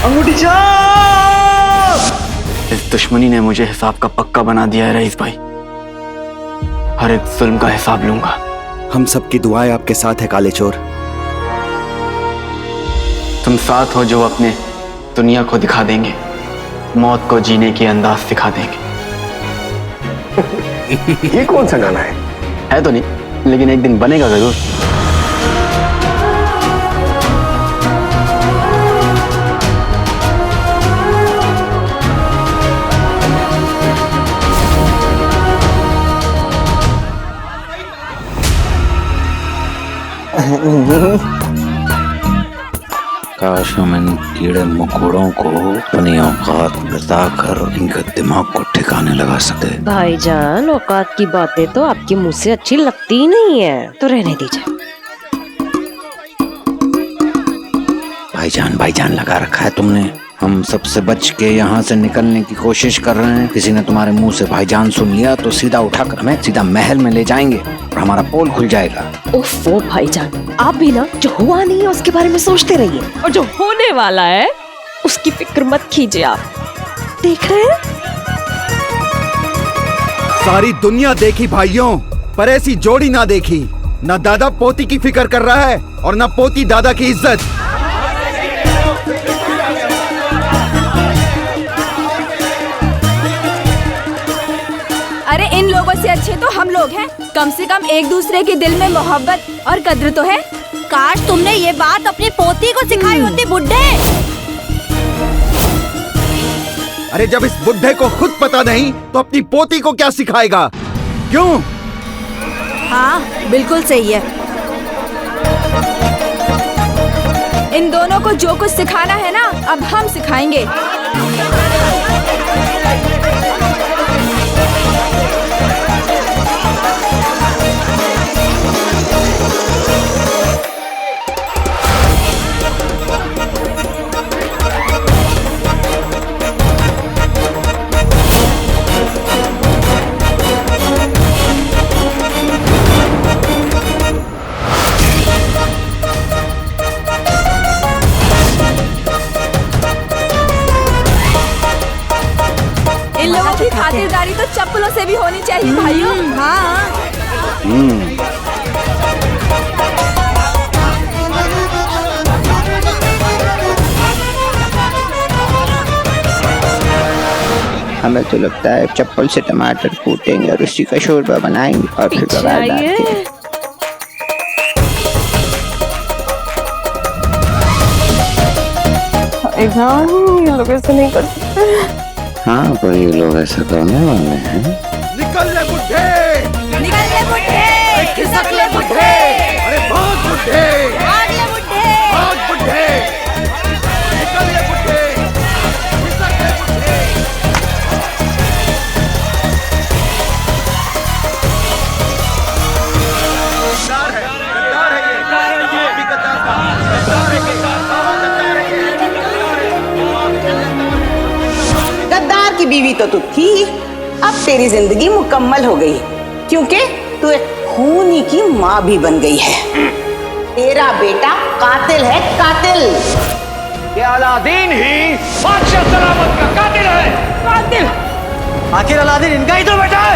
Speaker 2: अंगूठी इस दुश्मनी ने मुझे हिसाब का पक्का बना दिया है रईस भाई। हर एक जुल्म का हिसाब लूंगा।
Speaker 19: हम सबकी दुआएं आपके साथ है काले चोर।
Speaker 2: तुम साथ हो जो अपने दुनिया को दिखा देंगे, मौत को जीने के अंदाज सिखा देंगे।
Speaker 11: ये कौन सा गाना
Speaker 2: है तो नहीं, लेकिन एक दिन बनेगा जरूर।
Speaker 12: काश हम इन कीड़े मकोड़ों को अपनी औकात बताकर इनके दिमाग को ठिकाने लगा सके।
Speaker 3: भाईजान, औकात की बातें तो आपके मुंह से अच्छी लगती ही नहीं है, तो रहने दीजिए।
Speaker 12: भाईजान भाईजान लगा रखा है तुमने। हम सबसे बच के यहाँ से निकलने की कोशिश कर रहे हैं। किसी ने तुम्हारे मुंह से भाईजान सुन लिया तो सीधा उठाकर हमें सीधा महल में ले जाएंगे और हमारा पोल खुल जाएगा।
Speaker 3: ओफो भाईजान, आप भी ना जो हुआ नहीं है उसके बारे में सोचते रहिए, और जो होने वाला है उसकी फिक्र मत कीजिए। आप देख रहे हैं,
Speaker 19: सारी दुनिया देखी भाइयों, पर ऐसी जोड़ी ना देखी। ना दादा पोती की फिक्र कर रहा है और ना पोती दादा की इज्जत।
Speaker 17: अरे इन लोगों से अच्छे तो हम लोग हैं। कम से कम एक दूसरे के दिल में मोहब्बत और कद्र तो है। काश तुमने ये बात अपनी पोती को सिखाई होती बुड्ढे।
Speaker 19: अरे जब इस बुड्ढे को खुद पता नहीं तो अपनी पोती को क्या सिखाएगा? क्यों?
Speaker 17: हाँ बिल्कुल सही है। इन दोनों को जो कुछ सिखाना है ना, अब हम सिखाएंगे। चप्पलों से भी होनी चाहिए भाइयों। हाँ
Speaker 20: हमें तो लगता है चप्पल से टमाटर कूटेंगे और उसी का शोरबा बनाएंगे और फिर बघार डालेंगे।
Speaker 6: ये लोग ऐसे नहीं कर सकते।
Speaker 12: हाँ पर ये लोग ऐसा करने वाले हैं।
Speaker 19: निकल ले बुड्ढे,
Speaker 17: निकल ले बुड्ढे, खिसक ले बुड्ढे,
Speaker 19: अरे भाग बुड्ढे,
Speaker 17: भाग ले बुड्ढे,
Speaker 19: भाग बुड्ढे, निकल ले बुड्ढे, खिसक ले बुड्ढे।
Speaker 13: गद्दार की बीवी तो तू थी, अब तेरी जिंदगी मुकम्मल हो गई क्योंकि तू एक खूनी की माँ भी बन गई है। तेरा बेटा कातिल है, कातिल।
Speaker 4: ये अलादीन ही बादशाह सलामत का कातिल है। कातिल?
Speaker 5: आखिर अलादीन इनका ही तो बेटा है।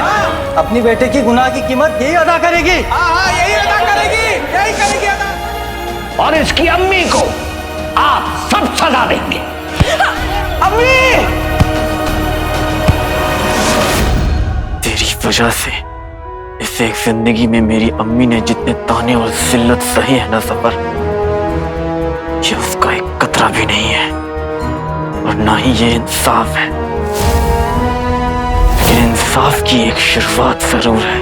Speaker 5: अपनी बेटे की गुनाह की कीमत यही अदा करेगी।
Speaker 4: हाँ यही अदा करेगी, यही करेगी अदा। और इसकी अम्मी को आप सब सजा देंगे। अम्मी!
Speaker 9: तेरी वजह से इस एक जिंदगी में मेरी अम्मी ने जितने ताने और जिल्लत सही है ना सफर, ये उसका एक कतरा भी नहीं है और ना ही ये इंसाफ है। लेकिन इंसाफ की एक शुरुआत जरूर है।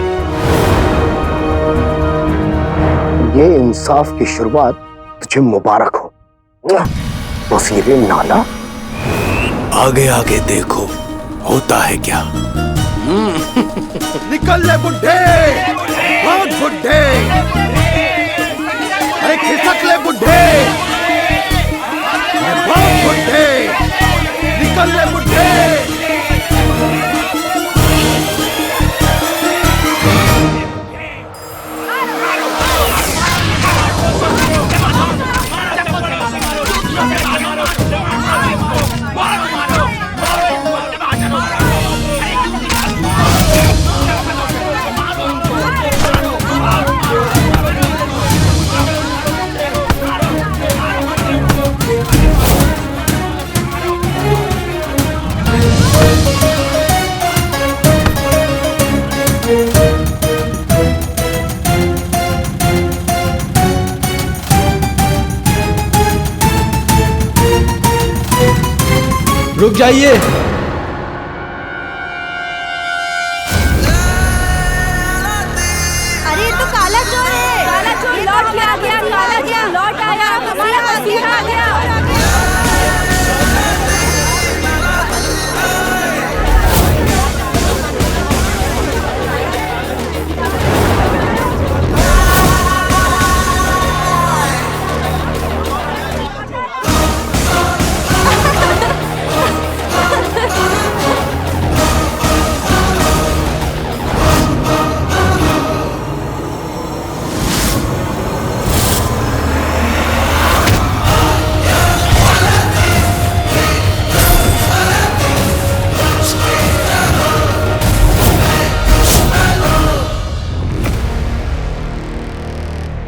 Speaker 11: ये इंसाफ की शुरुआत तुझे मुबारक हो। वज़ीर नाला।
Speaker 10: आगे आगे देखो होता है क्या।
Speaker 19: निकल ले बुड्ढे, भाग बुड्ढे, अरे खिसक ले बुड्ढे, अरे भाग बुड्ढे, निकल ले बुड्ढे।
Speaker 5: रुक जाइए।
Speaker 17: अरे ये तो काला चोर है। काला चोर लौट के आ गया, काला चोर लौट आया, हमारा वज़ीर आ गया।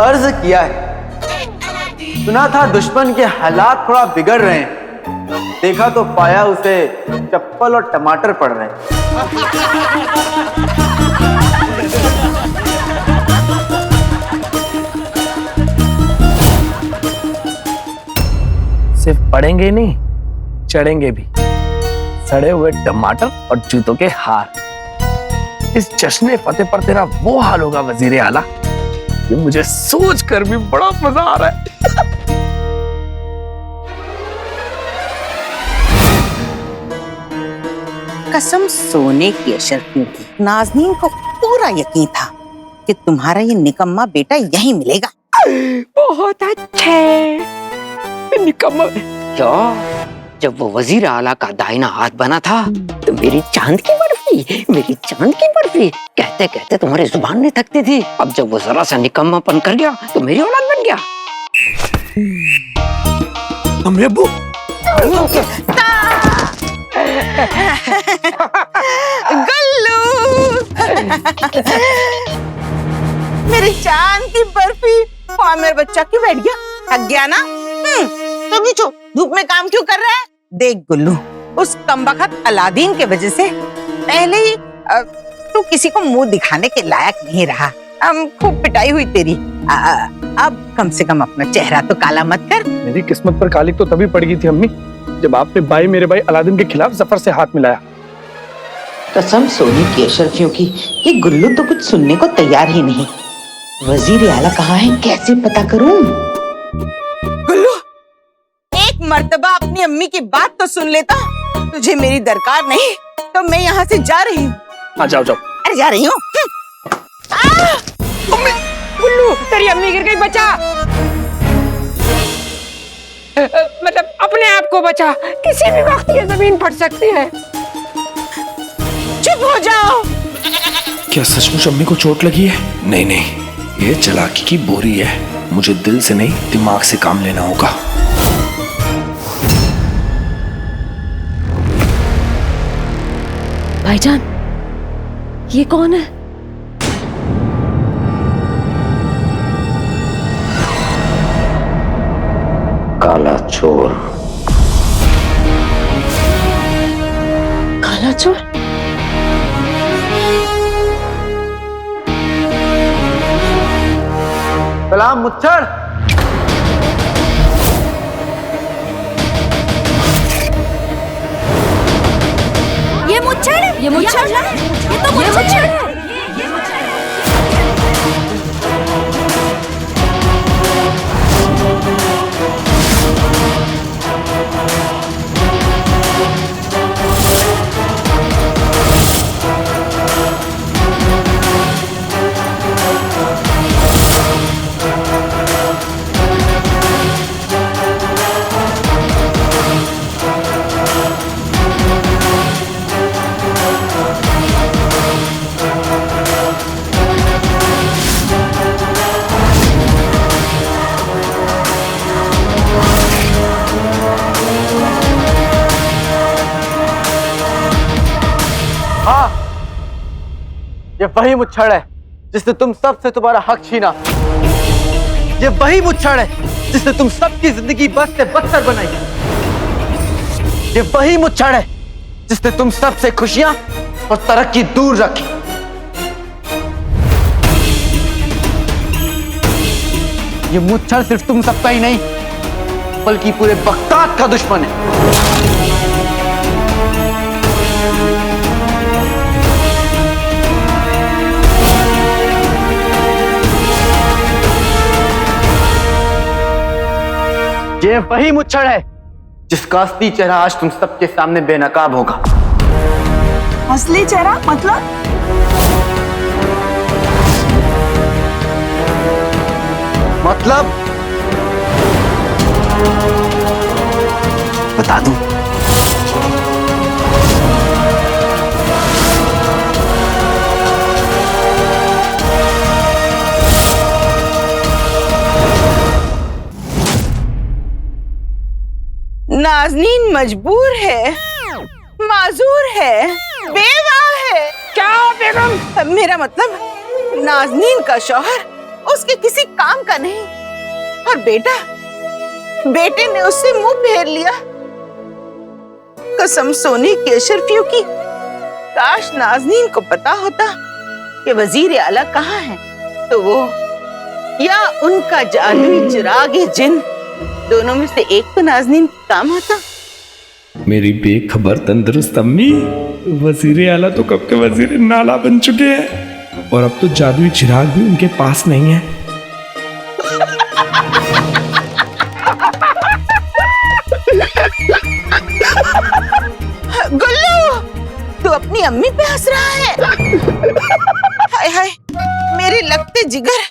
Speaker 5: अर्ज किया है, सुना था दुश्मन के हालात थोड़ा बिगड़ रहे हैं, देखा तो पाया उसे चप्पल और टमाटर पड़ रहे हैं।
Speaker 4: सिर्फ पड़ेंगे नहीं, चढ़ेंगे भी। सड़े हुए टमाटर और जूतों के हार। इस जश्न फतेह पर तेरा वो हाल होगा वजीर आला, ये मुझे सोच कर भी बड़ा मजा आ रहा है।
Speaker 13: कसम सोने की अशरफियों की। नाज़नीन को पूरा यकीन था कि तुम्हारा ये निकम्मा बेटा यहीं मिलेगा।
Speaker 20: बहुत अच्छे निकम्मा। क्या जब वो वजीर आला का दाहिना हाथ बना था तो मेरी चांद की बर्फी, मेरी चांद की बर्फी कहते कहते तुम्हारी जुबान में थकती थी। अब जब वो जरा सा निकम्मापन कर गया तो मेरी औलाद बन गया।
Speaker 19: अम्मी अब्बू
Speaker 8: गुल्लू मेरी चांद की बर्फी। हाँ मेरा बच्चा क्यों बैठ गया? थक गया ना? तो नीचो धूप में काम क्यों कर रहा है? देख गुल्लू, उस कमबख्त अलादीन के वजह से पहले ही तू किसी को मुंह दिखाने के लायक नहीं रहा। खूब पिटाई हुई तेरी। अब कम से कम अपना चेहरा तो काला मत कर।
Speaker 4: मेरी किस्मत पर कालिक तो तभी पड़ गई थी अम्मी, जब आपने मेरे भाई अलादीन के खिलाफ जफर से हाथ मिलाया।
Speaker 8: कसम सोने की अशरफियों की, ये गुल्लू तो कुछ सुनने को तैयार ही नहीं। वजीर आला कहाँ है, कैसे पता करूं? गुल्लू, एक मर्तबा अपनी अम्मी की बात तो सुन लेता। तुझे मेरी दरकार नहीं तो मैं यहाँ से जा रही हूँ।
Speaker 4: हाँ जाओ जाओ।
Speaker 8: अरे जा रही हूँ।
Speaker 20: गुल्लू तेरी अम्मी गिर गई, बचा। मतलब अपने आप को बचा, किसी भी वक्त ये जमीन फट सकती है।
Speaker 8: चुप हो जाओ।
Speaker 4: क्या सचमुच अम्मी को चोट लगी है? नहीं नहीं, ये चालाकी की बोरी है। मुझे दिल से नहीं दिमाग से काम लेना होगा।
Speaker 3: भाईजान, ये कौन है?
Speaker 12: काला चोर।
Speaker 3: काला चोर?
Speaker 5: सलाम मुच्छर।
Speaker 17: ये मुच्छर है, ये मुच्छर है, ये तो मुच्छर है।
Speaker 5: ये वही मुच्छड़ है जिसने तुम सबसे तुम्हारा हक छीना। ये वही मुच्छड़ है जिसने तुम सबकी जिंदगी बद से बदतर बनाई। ये वही मुच्छड़ है जिसने तुम सबसे खुशियां और तरक्की दूर रखी। ये मुच्छड़ सिर्फ तुम सबका ही नहीं बल्कि पूरे बगदाद का दुश्मन है। ये वही मुच्छड़ है जिसका असली चेहरा आज तुम सबके सामने बेनकाब होगा।
Speaker 8: असली चेहरा मतलब?
Speaker 5: बता दूं?
Speaker 8: नाज़नीन मजबूर है, माजूर है, बेवा है।
Speaker 20: क्या बेगम?
Speaker 8: मेरा मतलब नाज़नीन का शौहर उसके किसी काम का नहीं और बेटे ने उससे मुंह फेर लिया। कसम सोने की अशरफियों की, काश नाज़नीन को पता होता कि वजीर आला कहाँ है तो वो या उनका जादुई चिराग जिन, दोनों में से एक तो नाज़नीन काम होता।
Speaker 4: मेरी बेखबर तंदुरुस्त अम्मी, वजीर आला तो कब के वजीर नाला बन चुके हैं और अब तो जादुई चिराग भी उनके पास नहीं है।
Speaker 8: गुल्लू, तू अपनी अम्मी पे हंस रहा है? हाय हाय, मेरे लगते जिगर,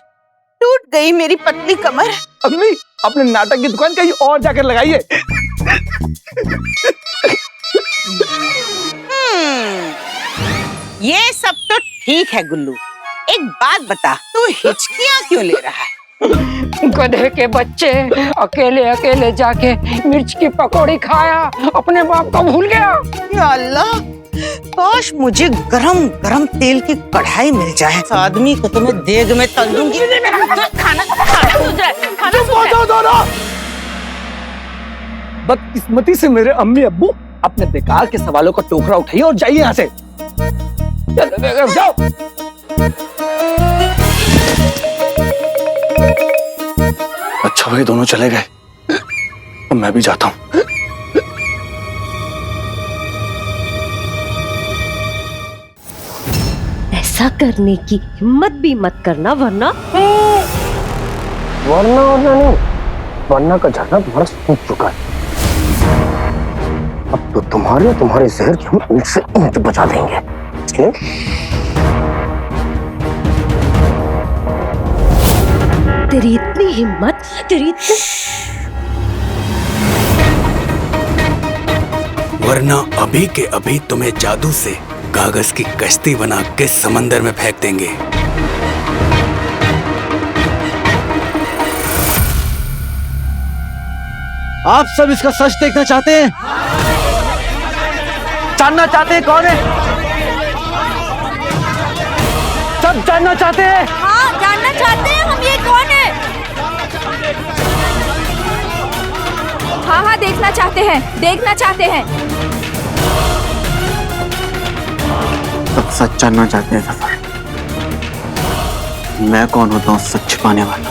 Speaker 8: टूट गई मेरी पतली कमर।
Speaker 4: अम्मी, अपने नाटक की दुकान कहीं और जाकर लगाइए।
Speaker 8: ये सब तो ठीक है गुल्लू, एक बात बता, तू हिचकियां क्यों ले रहा है?
Speaker 20: गधे के बच्चे, अकेले अकेले जाके मिर्च की पकौड़ी खाया, अपने बाप को भूल गया।
Speaker 8: या अल्लाह, काश मुझे गरम गरम तेल की कढ़ाई मिल जाए। इस आदमी को तो मैं देग में तल दूंगी। खाना
Speaker 4: बदकिस्मती से मेरे अम्मी अब्बू अपने बेकार के सवालों का टोकरा उठाइए और जाइए यहाँ से। चलो बेगम जाओ। अच्छा भाई दोनों चले गए, अब मैं भी जाता हूँ।
Speaker 3: ऐसा करने की हिम्मत भी मत करना, वरना
Speaker 11: नहीं, वरना का झरना तुम्हारा सूख चुका है। अब तो तुम्हारे जहर की हम ईंट से ईंट बचा देंगे।
Speaker 3: तेरी इतनी हिम्मत, तेरी इतनी...
Speaker 10: वरना अभी के अभी तुम्हें जादू से कागज की कश्ती बना के समंदर में फेंक देंगे।
Speaker 5: आप सब इसका सच देखना चाहते हैं, जानना चाहते हैं कौन है? सब जानना चाहते हैं?
Speaker 17: हाँ, जानना चाहते हैं हम ये कौन है। हाँ हाँ, देखना चाहते हैं, देखना चाहते हैं।
Speaker 2: सब सच जानना चाहते हैं सफर। मैं कौन होता हूँ सच छिपाने वाला?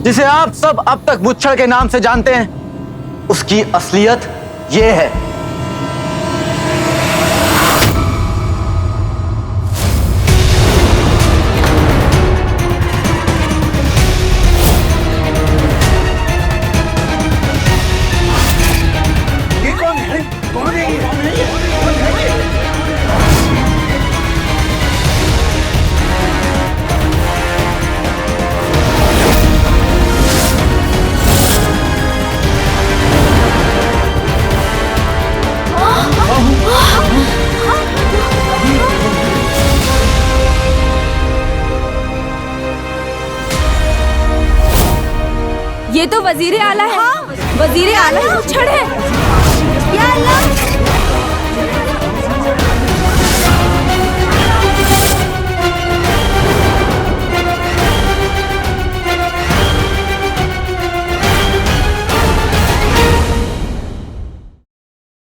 Speaker 5: जिसे आप सब अब तक मुच्छड़ के नाम से जानते हैं, उसकी असलियत ये है।
Speaker 11: ये कौन है? कौन है ये?
Speaker 17: ये तो वजीर आला है। हाँ, वजीर आला मुच्छड़ है। या अल्लाह,